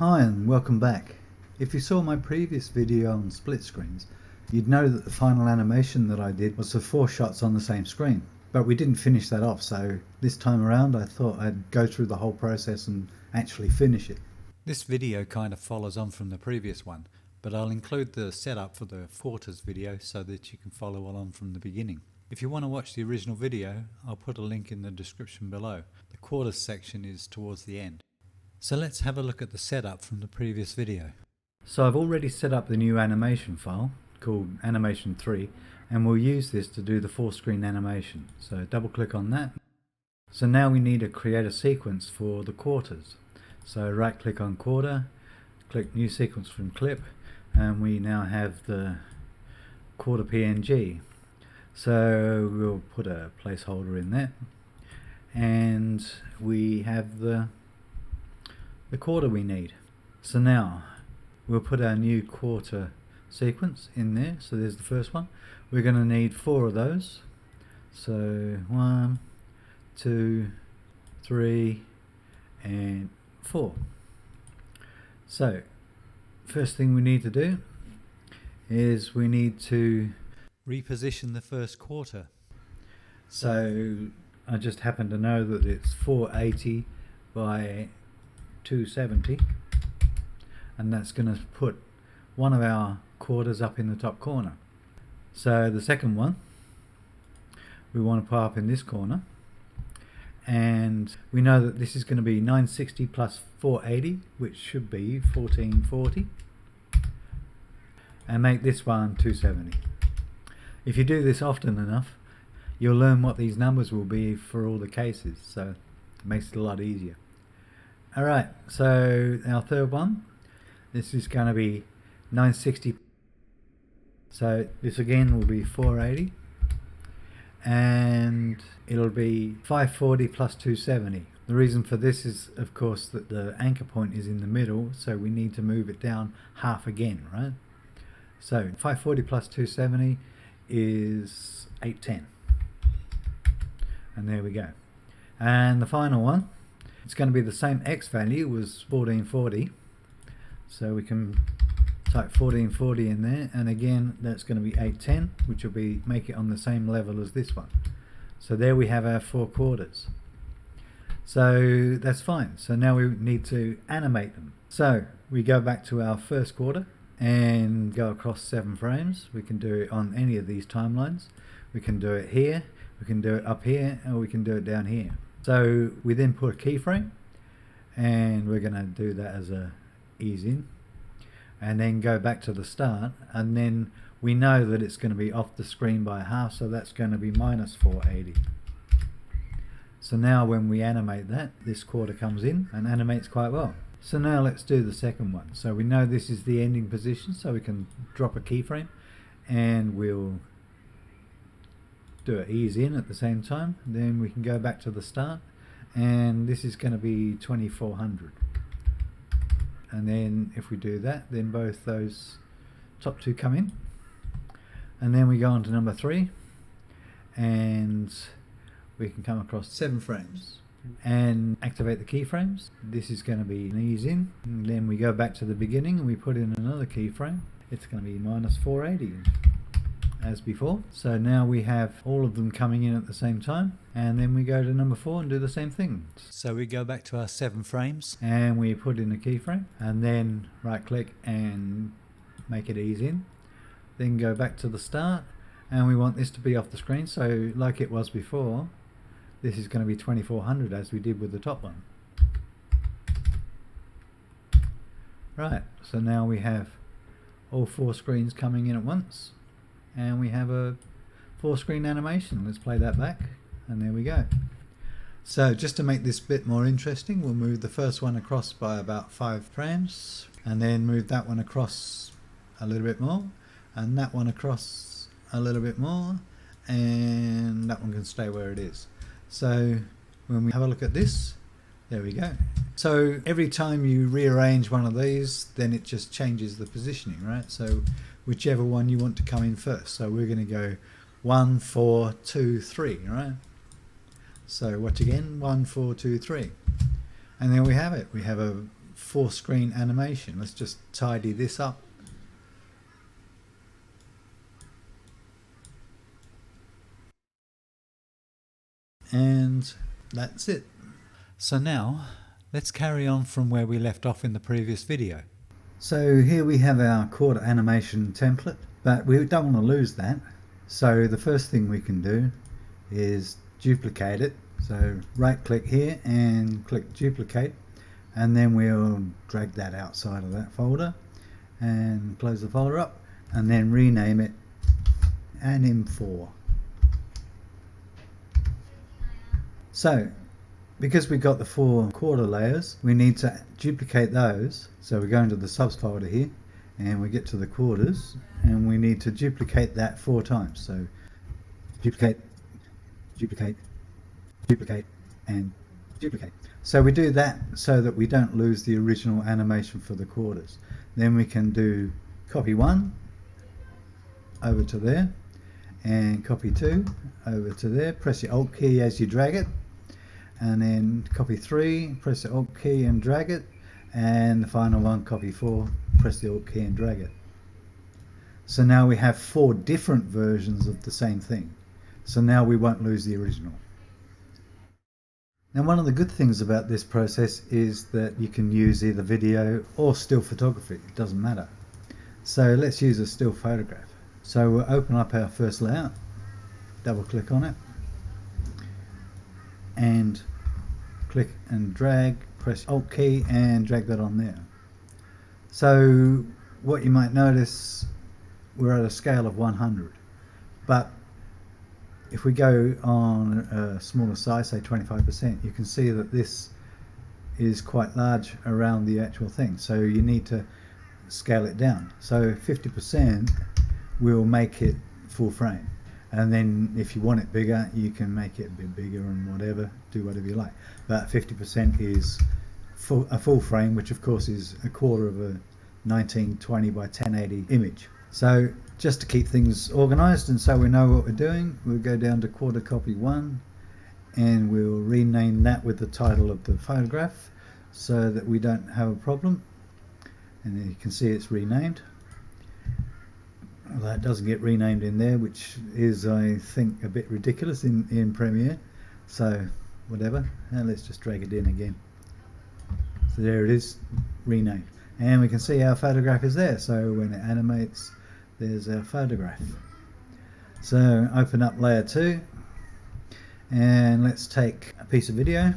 Hi and welcome back. If you saw my previous video on split screens, you'd know that the final animation that I did was for 4 shots on the same screen. But we didn't finish that off, so this time around I thought I'd go through the whole process and actually finish it. This video kind of follows on from the previous one, but I'll include the setup for the quarters video so that you can follow along from the beginning. If you want to watch the original video, I'll put a link in the description below. The quarters section is towards the end. So let's have a look at the setup from the previous video. So I've already set up the new animation file called Animation 3, and we'll use this to do the 4-screen animation. So double click on that. So now we need to create a sequence for the quarters. So right click on quarter, click new sequence from clip, and we now have the quarter PNG. So we'll put a placeholder in there, and we have the quarter we need. So now we'll put our new quarter sequence in there. So there's the first one. We're going to need 4 of those. So 1, 2, 3 and 4. So first thing we need to do is we need to reposition the first quarter. So I just happen to know that it's 480 by 270, and that's going to put one of our quarters up in the top corner. So the second one we want to put up in this corner, and we know that this is going to be 960 plus 480, which should be 1440, and make this one 270. If you do this often enough, you'll learn what these numbers will be for all the cases, so it makes it a lot easier. Alright, so our third one, this is going to be 960, so this again will be 480, and it'll be 540 plus 270. The reason for this is, of course, that the anchor point is in the middle, so we need to move it down half again, right? So 540 plus 270 is 810, and there we go. And the final one, it's going to be the same X value was 1440, so we can type 1440 in there, and again that's going to be 810, which will be make it on the same level as this one. So there we have our 4 quarters. So that's fine. So now we need to animate them. So we go back to our first quarter and go across 7 frames. We can do it on any of these timelines. We can do it here, we can do it up here, or we can do it down here. So we then put a keyframe, and we're going to do that as a ease in, and then go back to the start, and then we know that it's going to be off the screen by half, so that's going to be minus 480. So now when we animate that, this quarter comes in and animates quite well. So now let's do the second one. So we know this is the ending position, so we can drop a keyframe, and we'll do an ease in at the same time. Then we can go back to the start, and this is going to be 2400, and then if we do that, then both those top 2 come in, and then we go on to number 3, and we can come across 7 frames and activate the keyframes. This is going to be an ease in, and then we go back to the beginning and we put in another keyframe. It's going to be minus 480 as before. So now we have all of them coming in at the same time, and then we go to number 4 and do the same thing. So we go back to our 7 frames and we put in a keyframe, and then right click and make it ease in, then go back to the start, and we want this to be off the screen, so like it was before, this is going to be 2400 as we did with the top one. Right, so now we have all 4 screens coming in at once, and we have a 4-screen animation. Let's play that back, and there we go. So just to make this bit more interesting, we'll move the first one across by about 5 frames, and then move that one across a little bit more, and that one across a little bit more, and that one can stay where it is. So when we have a look at this, there we go. So every time you rearrange one of these, then it just changes the positioning, right? So whichever one you want to come in first. So we're going to go 1, 4, 2, 3, right? So watch again, 1, 4, 2, 3. And then we have it. We have a 4-screen animation. Let's just tidy this up. And that's it. So now let's carry on from where we left off in the previous video. So here we have our quarter animation template, but we don't want to lose that. So the first thing we can do is duplicate it. So right click here and click duplicate, and then we'll drag that outside of that folder and close the folder up, and then rename it Anim4. So because we got the 4 quarter layers, we need to duplicate those. So we go into the subs folder here and we get to the quarters, and we need to duplicate that 4 times. So duplicate, duplicate, duplicate, and duplicate. So we do that so that we don't lose the original animation for the quarters. Then we can do copy 1 over to there, and copy 2 over to there. Press the Alt key as you drag it, and then copy 3, press the Alt key and drag it, and the final one, copy 4, press the Alt key and drag it. So now we have 4 different versions of the same thing. So now we won't lose the original. Now, one of the good things about this process is that you can use either video or still photography. It doesn't matter. So let's use a still photograph. So we'll open up our first layout, double click on it, and click and drag, press Alt key and drag that on there. So what you might notice, we're at a scale of 100, but if we go on a smaller size, say 25%, you can see that this is quite large around the actual thing. So you need to scale it down. So 50% will make it full frame. And then if you want it bigger, you can make it a bit bigger and whatever, do whatever you like. But 50% is a full frame, which of course is a quarter of a 1920 by 1080 image. So just to keep things organized and so we know what we're doing, we'll go down to quarter copy 1 and we'll rename that with the title of the photograph so that we don't have a problem. And then you can see it's renamed. Well, that doesn't get renamed in there, which is, I think, a bit ridiculous in Premiere. So whatever, and let's just drag it in again. So there it is, renamed. And we can see our photograph is there. So when it animates, there's our photograph. So open up layer 2 and let's take a piece of video,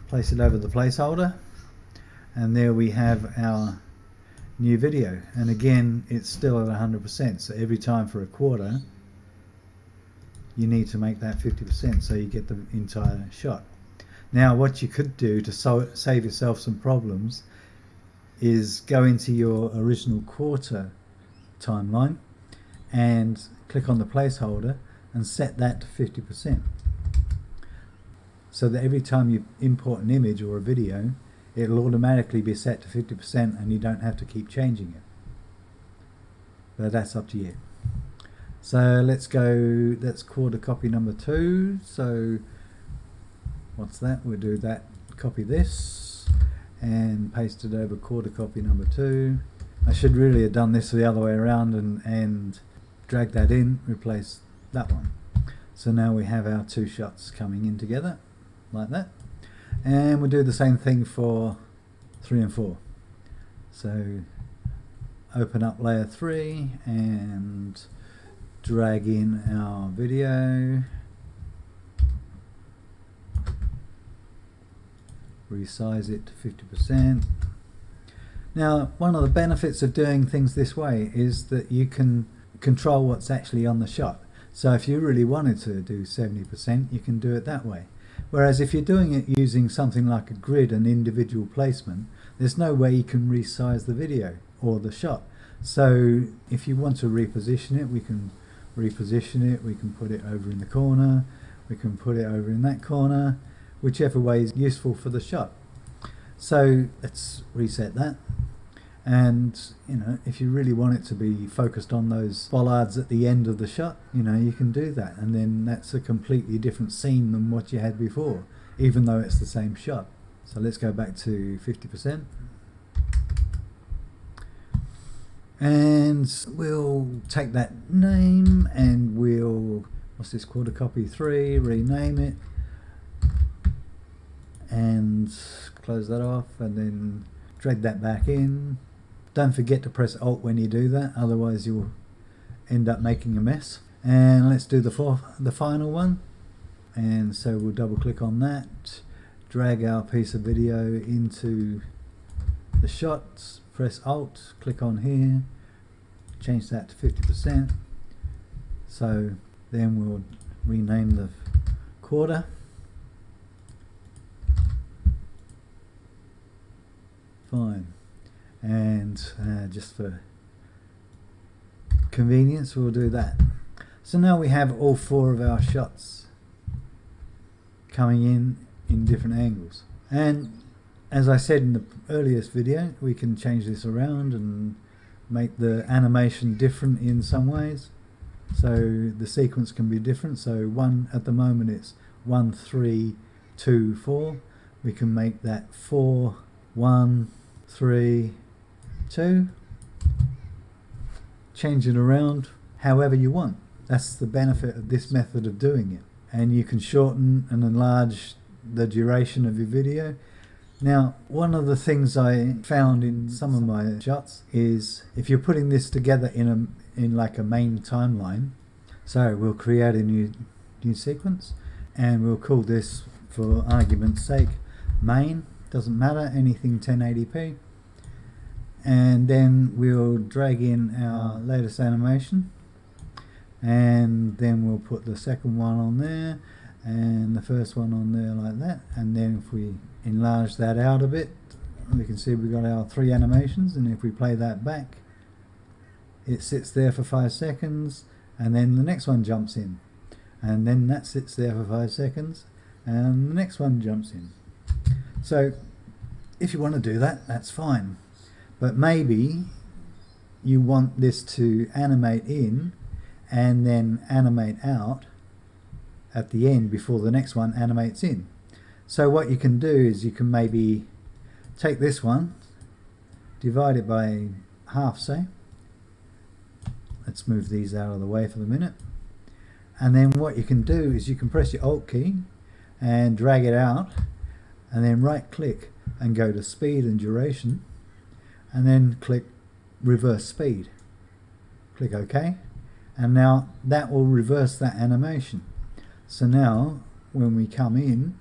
place it over the placeholder, and there we have our new video. And again, it's still at 100%. So every time for a quarter, you need to make that 50% so you get the entire shot. Now what you could do to save yourself some problems is go into your original quarter timeline and click on the placeholder and set that to 50%, so that every time you import an image or a video, it'll automatically be set to 50% and you don't have to keep changing it. But that's up to you. So let's go, that's quarter copy number 2. So what's that? We'll do that, copy this and paste it over quarter copy number 2. I should really have done this the other way around and drag that in, replace that one. So now we have our 2 shots coming in together like that. And we'll do the same thing for 3 and 4. So open up layer 3 and drag in our video, resize it to 50%. Now, one of the benefits of doing things this way is that you can control what's actually on the shot. So if you really wanted to do 70%, you can do it that way. Whereas if you're doing it using something like a grid and individual placement, there's no way you can resize the video or the shot. So if you want to reposition it, we can reposition it, we can put it over in the corner, we can put it over in that corner, whichever way is useful for the shot. So let's reset that. And you know, if you really want it to be focused on those bollards at the end of the shot, you know, you can do that, and then that's a completely different scene than what you had before, even though it's the same shot. So let's go back to 50%. And we'll take that name and we'll, what's this, quarter copy 3, rename it and close that off, and then drag that back in. Don't forget to press Alt when you do that, otherwise you'll end up making a mess. And let's do the final one. And so we'll double click on that, drag our piece of video into the shots, press Alt, click on here, change that to 50%. So then we'll rename the quarter. Fine. And just for convenience we'll do that. So now we have all 4 of our shots coming in different angles. And as I said in the earliest video, we can change this around and make the animation different in some ways. So the sequence can be different. So at the moment it's 1, 3, 2, 4. We can make that 4, 1, 3, 2. Change it around however you want. That's the benefit of this method of doing it. And you can shorten and enlarge the duration of your video. Now, one of the things I found in some of my shots is if you're putting this together in like a main timeline, so we'll create a new sequence and we'll call this, for argument's sake, main. Doesn't matter, anything 1080p. And then we'll drag in our latest animation, and then we'll put the second one on there and the first one on there like that. And then if we enlarge that out a bit, we can see we've got our 3 animations, and if we play that back, it sits there for 5 seconds, and then the next one jumps in, and then that sits there for 5 seconds, and the next one jumps in. So if you want to do that, that's fine. But maybe you want this to animate in and then animate out at the end before the next one animates in. So what you can do is you can maybe take this one, divide it by half, say. Let's move these out of the way for the minute. And then what you can do is you can press your Alt key and drag it out, and then right click and go to speed and duration, and then click reverse speed. Click OK, and now that will reverse that animation. So now when we come in,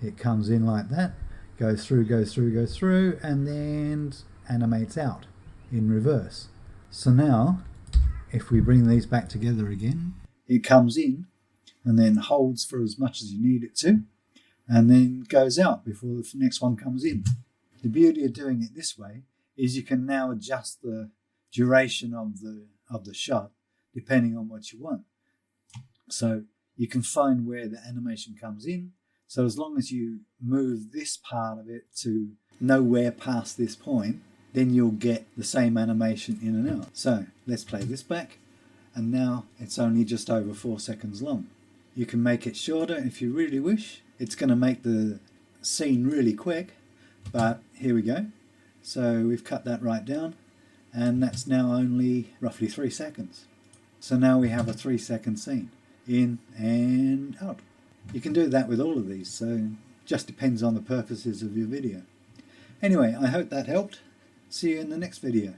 it comes in like that, goes through, and then animates out in reverse. So now if we bring these back together again, it comes in and then holds for as much as you need it to, and then goes out before the next one comes in. The beauty of doing it this way is you can now adjust the duration of the shot depending on what you want. So you can find where the animation comes in. So as long as you move this part of it to nowhere past this point, then you'll get the same animation in and out. So let's play this back, and now it's only just over 4 seconds long. You can make it shorter if you really wish. It's going to make the scene really quick, but here we go. So we've cut that right down, and that's now only roughly 3 seconds. So now we have a 3-second scene, in and out. You can do that with all of these, so just depends on the purposes of your video. Anyway, I hope that helped. See you in the next video.